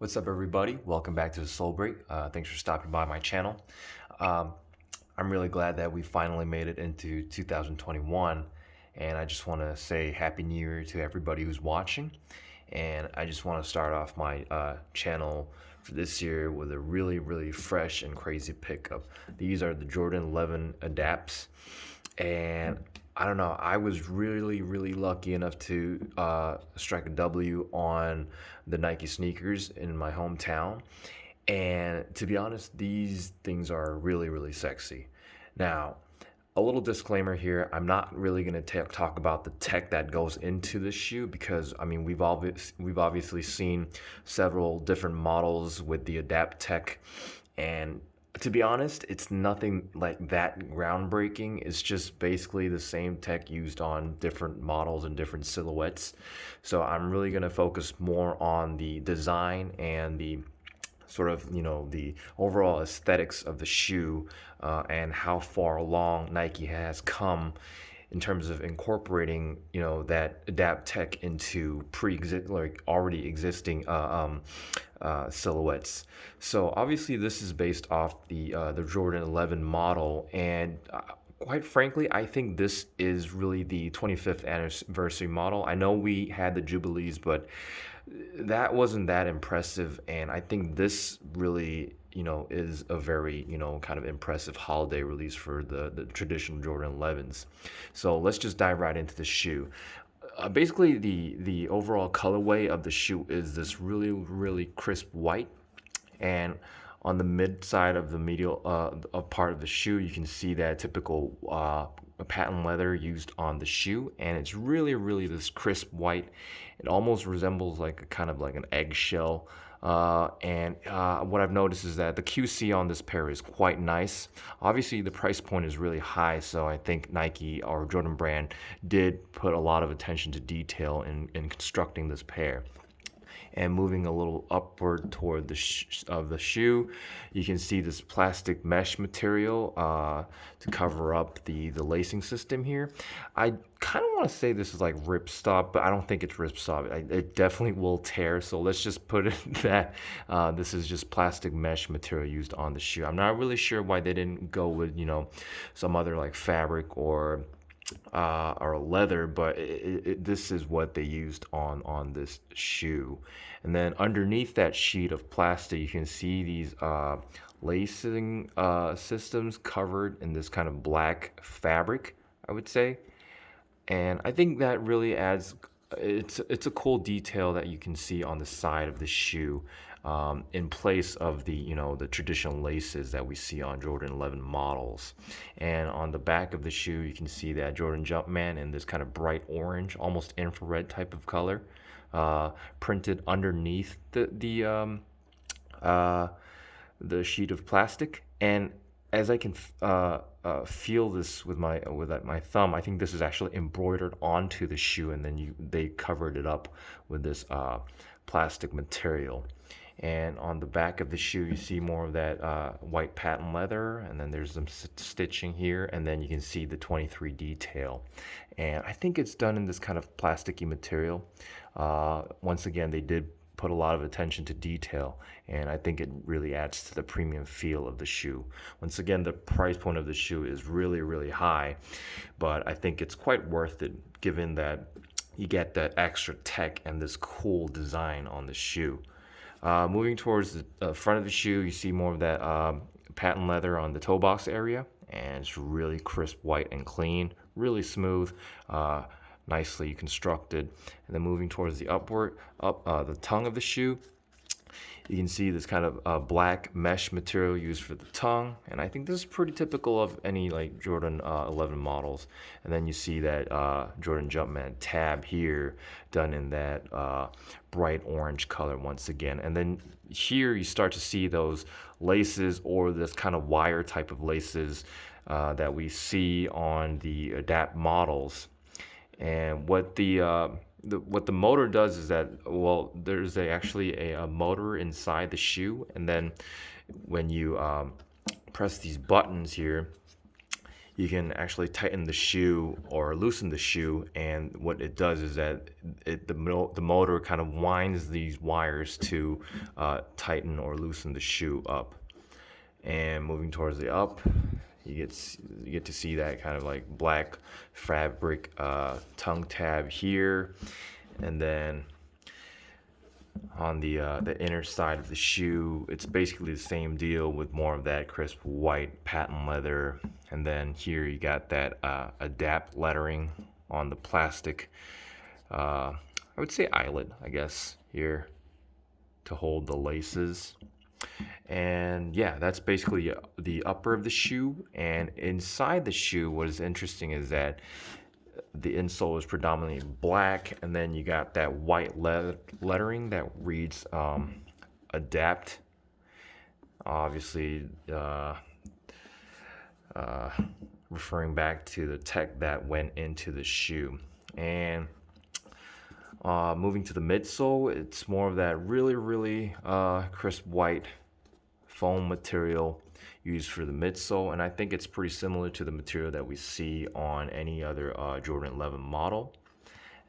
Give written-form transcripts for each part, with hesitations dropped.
What's up, everybody? Welcome back to the Soul Break. Thanks for stopping by my channel. Um, I'm really glad that we finally made it into 2021, and I just want to say Happy New Year to everybody who's watching. And I just want to start off my channel for this year with a really fresh and crazy pickup. These are the Jordan 11 Adapts, and I don't know. I was really lucky enough to strike a W on the Nike sneakers in my hometown, and to be honest, these things are really sexy. Now, a little disclaimer here: I'm not really going to talk about the tech that goes into this shoe because I mean we've obviously seen several different models with the Adapt tech, and to be honest, it's nothing like that groundbreaking. It's just basically the same tech used on different models and different silhouettes. So I'm really going to focus more on the design and the sort of the overall aesthetics of the shoe, and how far along Nike has come in terms of incorporating that adapt tech into already existing silhouettes. So obviously this is based off the Jordan 11 model, and quite frankly, I think this is really the 25th anniversary model. I know we had the Jubilees, but that wasn't that impressive, and I think this really is a very kind of impressive holiday release for the traditional Jordan 11s. So let's just dive right into the shoe. Basically, the overall colorway of the shoe is this really crisp white, and on the mid side of the medial part of the shoe, you can see that typical patent leather used on the shoe, and it's really this crisp white. It almost resembles like a kind of like an eggshell. And what I've noticed is that the QC on this pair is quite nice. Obviously, the price point is really high, so I think Nike or Jordan Brand did put a lot of attention to detail in constructing this pair. And moving a little upward toward the shoe, you can see this plastic mesh material to cover up the lacing system here. I kind of want to say this is like ripstop, but I don't think it's ripstop. It definitely will tear, so let's just put it that this is just plastic mesh material used on the shoe. I'm not really sure why they didn't go with some other like fabric or leather, but this is what they used on this shoe. And then underneath that sheet of plastic, you can see these lacing systems covered in this kind of black fabric, I would say. And I think that really adds, it's a cool detail that you can see on the side of the shoe, in place of the traditional laces that we see on Jordan 11 models. And on the back of the shoe, you can see that Jordan Jumpman in this kind of bright orange, almost infrared type of color, printed underneath uh, the sheet of plastic. And as I can feel this with my thumb, I think this is actually embroidered onto the shoe, and then they covered it up with this plastic material. And on the back of the shoe, you see more of that white patent leather, and then there's some stitching here, and then you can see the 23 detail. And I think it's done in this kind of plasticky material. Once again, they did put a lot of attention to detail, and I think it really adds to the premium feel of the shoe. Once again, the price point of the shoe is really high, but I think it's quite worth it given that you get that extra tech and this cool design on the shoe. Moving towards the front of the shoe, you see more of that patent leather on the toe box area, and it's really crisp, white, and clean, really smooth, nicely constructed. And then moving towards the the tongue of the shoe, you can see this kind of black mesh material used for the tongue, and I think this is pretty typical of any like Jordan 11 models. And then you see that Jordan Jumpman tab here done in that bright orange color once again. And then here you start to see those laces, or this kind of wire type of laces that we see on the Adapt models. And what the motor does is that, well, there's actually a motor inside the shoe, and then when you press these buttons here, you can actually tighten the shoe or loosen the shoe, and what it does is that the motor kind of winds these wires to tighten or loosen the shoe up. And moving towards the up, you get to see that kind of like black fabric tongue tab here, and then on the inner side of the shoe, it's basically the same deal with more of that crisp white patent leather. And then here you got that adapt lettering on the plastic, I would say eyelet, I guess, here to hold the laces. And yeah, that's basically the upper of the shoe. And inside the shoe, what is interesting is that the insole is predominantly black, and then you got that white lettering that reads adapt. Obviously, referring back to the tech that went into the shoe. And moving to the midsole, it's more of that really crisp white foam material used for the midsole, and I think it's pretty similar to the material that we see on any other Jordan 11 model.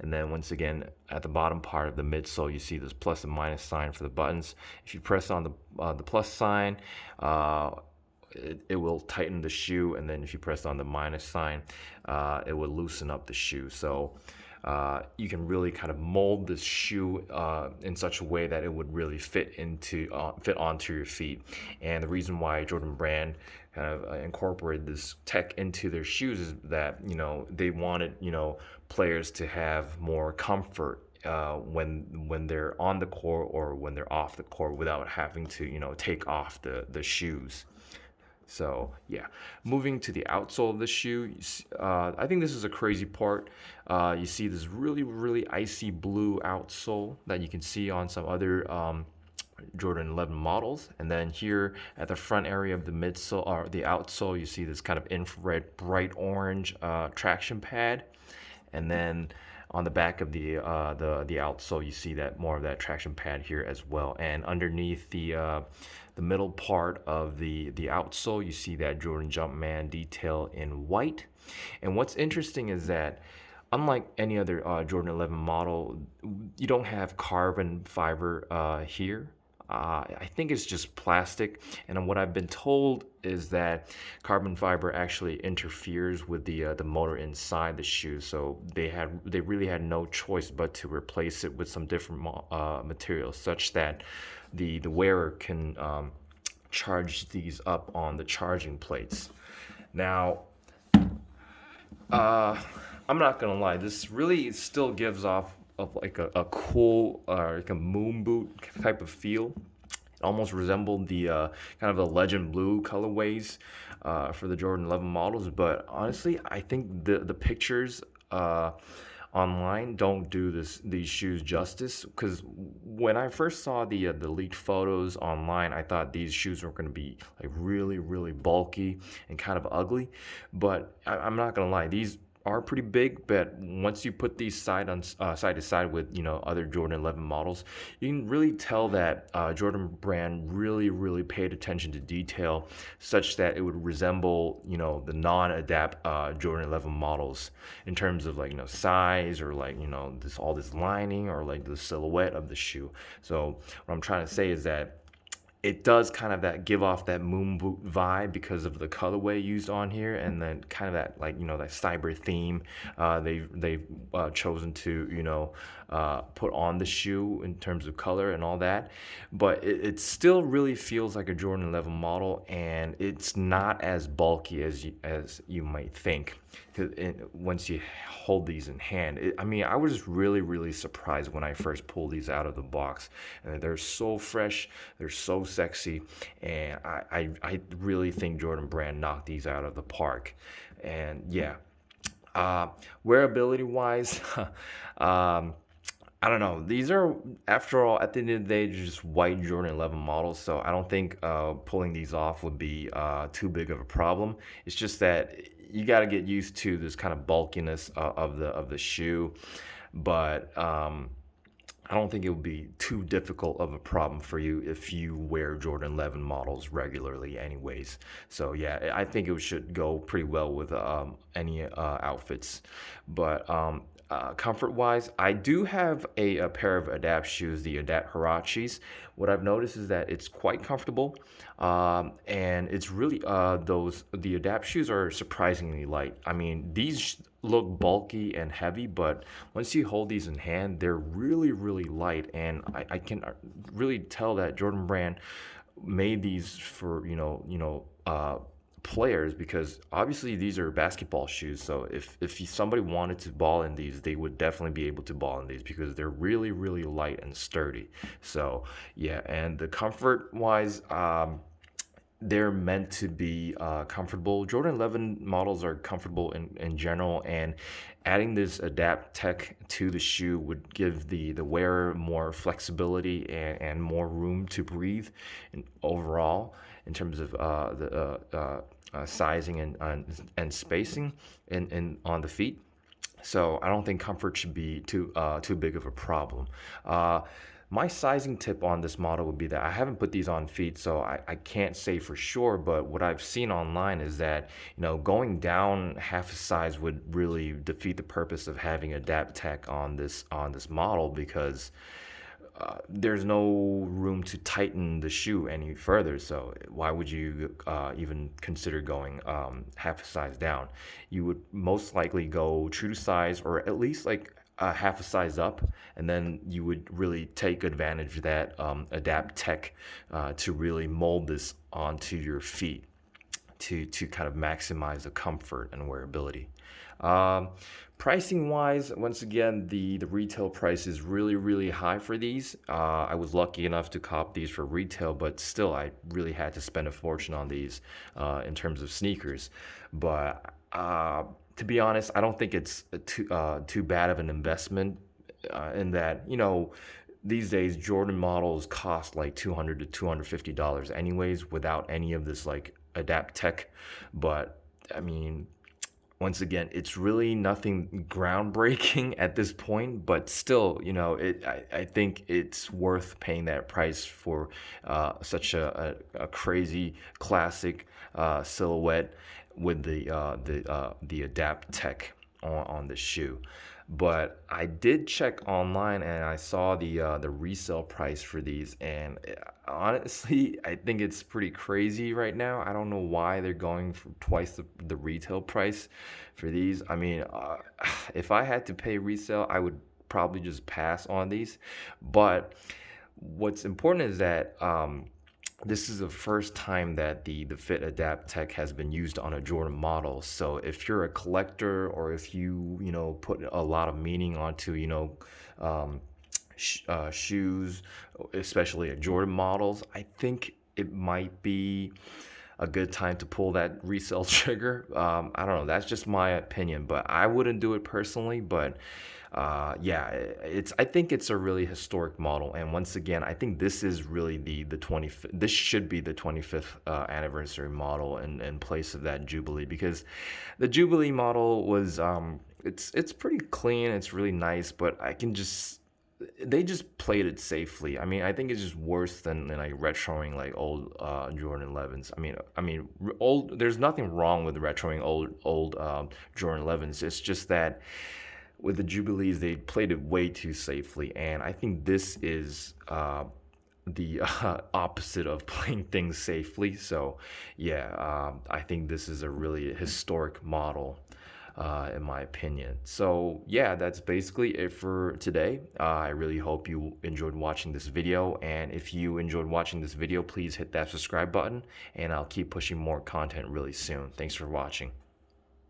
And then once again, at the bottom part of the midsole, you see this plus and minus sign for the buttons. If you press on the plus sign, it will tighten the shoe, and then if you press on the minus sign, it will loosen up the shoe. So you can really kind of mold this shoe in such a way that it would really fit onto your feet. And the reason why Jordan Brand kind of incorporated this tech into their shoes is that they wanted players to have more comfort when they're on the court or when they're off the court without having to take off the shoes. So yeah, moving to the outsole of the shoe, I think this is a crazy part. You see this really icy blue outsole that you can see on some other Jordan 11 models, and then here at the front area of the midsole or the outsole, you see this kind of infrared bright orange traction pad, and then on the back of the outsole, you see that more of that traction pad here as well. And underneath the middle part of the outsole, you see that Jordan Jumpman detail in white. And what's interesting is that unlike any other Jordan 11 model, you don't have carbon fiber here. I think it's just plastic, and what I've been told is that carbon fiber actually interferes with the motor inside the shoe, so they really had no choice but to replace it with some different materials, such that the wearer can charge these up on the charging plates. Now, I'm not gonna lie, this really still gives off of like a cool like a moon boot type of feel. It almost resembled the kind of the legend blue colorways for the Jordan 11 models, but honestly I think the pictures online don't do these shoes justice, because when I first saw the leaked photos online, I thought these shoes were going to be like really bulky and kind of ugly, but I'm not gonna lie, these are pretty big, but once you put these side to side with other Jordan 11 models, you can really tell that Jordan Brand really paid attention to detail, such that it would resemble the non-adapt Jordan 11 models in terms of like size, or like this lining, or like the silhouette of the shoe. So what I'm trying to say is that it does kind of give off that moon boot vibe because of the colorway used on here, and then kind of that like that cyber theme they've chosen to put on the shoe in terms of color and all that. But it still really feels like a Jordan 11 model, and it's not as bulky as you might think once you hold these in hand. I was really surprised when I first pulled these out of the box, and they're so fresh, they're so sexy, and I really think Jordan Brand knocked these out of the park. And yeah, wearability wise, I don't know. These are, after all, at the end of the day, just white Jordan 11 models, so I don't think pulling these off would be too big of a problem. It's just that you got to get used to this kind of bulkiness of the shoe. But I don't think it would be too difficult of a problem for you if you wear Jordan 11 models regularly, anyways. So yeah, I think it should go pretty well with any outfits. But comfort-wise, I do have a pair of Adapt shoes, the Adapt Hirachis. What I've noticed is that it's quite comfortable, and it's really those the Adapt shoes are surprisingly light. I mean, these look bulky and heavy, but once you hold these in hand, they're really, really light, and I can really tell that Jordan Brand made these for players, because obviously these are basketball shoes. So if somebody wanted to ball in these, they would definitely be able to ball in these because they're really, really light and sturdy. So yeah, and the comfort wise, they're meant to be comfortable. Jordan 11 models are comfortable in general, and adding this adapt tech to the shoe would give the wearer more flexibility and more room to breathe overall in terms of sizing and spacing on the feet. So I don't think comfort should be too big of a problem. My sizing tip on this model would be that I haven't put these on feet, so I can't say for sure. But what I've seen online is that going down half a size would really defeat the purpose of having Adapt Tech on this model, because there's no room to tighten the shoe any further. So why would you even consider going half a size down? You would most likely go true to size, or at least like half a size up, and then you would really take advantage of that Adapt Tech to really mold this onto your feet to kind of maximize the comfort and wearability. Um, Pricing wise, once again, the retail price is really, really high for these. I was lucky enough to cop these for retail, but still, I really had to spend a fortune on these in terms of sneakers. But to be honest, I don't think it's too bad of an investment, in that these days Jordan models cost like $200 to $250 anyways, without any of this like adapt tech. But I mean, once again, it's really nothing groundbreaking at this point, but still, I think it's worth paying that price for such a crazy classic silhouette with the adapt tech on the shoe. But I did check online and I saw the resale price for these, and honestly, I think it's pretty crazy right now. I don't know why they're going for twice the retail price for these. I mean, if I had to pay resale, I would probably just pass on these. But what's important is that this is the first time that the Fit Adapt tech has been used on a Jordan model. So if you're a collector, or if you put a lot of meaning onto um, shoes, especially at Jordan models, I think it might be a good time to pull that resale trigger. I don't know. That's just my opinion, but I wouldn't do it personally. But yeah, I think it's a really historic model, and once again, I think this is really the 25th. This should be the 25th anniversary model in place of that Jubilee, because the Jubilee model was it's pretty clean. It's really nice, but they just played it safely. I mean, I think it's just worse than like retroing like old Jordan 11s. I mean, old. There's nothing wrong with retroing old Jordan 11s. It's just that with the Jubilees, they played it way too safely, and I think this is the opposite of playing things safely. So, yeah, I think this is a really historic model, in my opinion. So, yeah, that's basically it for today. I really hope you enjoyed watching this video, and if you enjoyed watching this video, please hit that subscribe button, and I'll keep pushing more content really soon. Thanks for watching.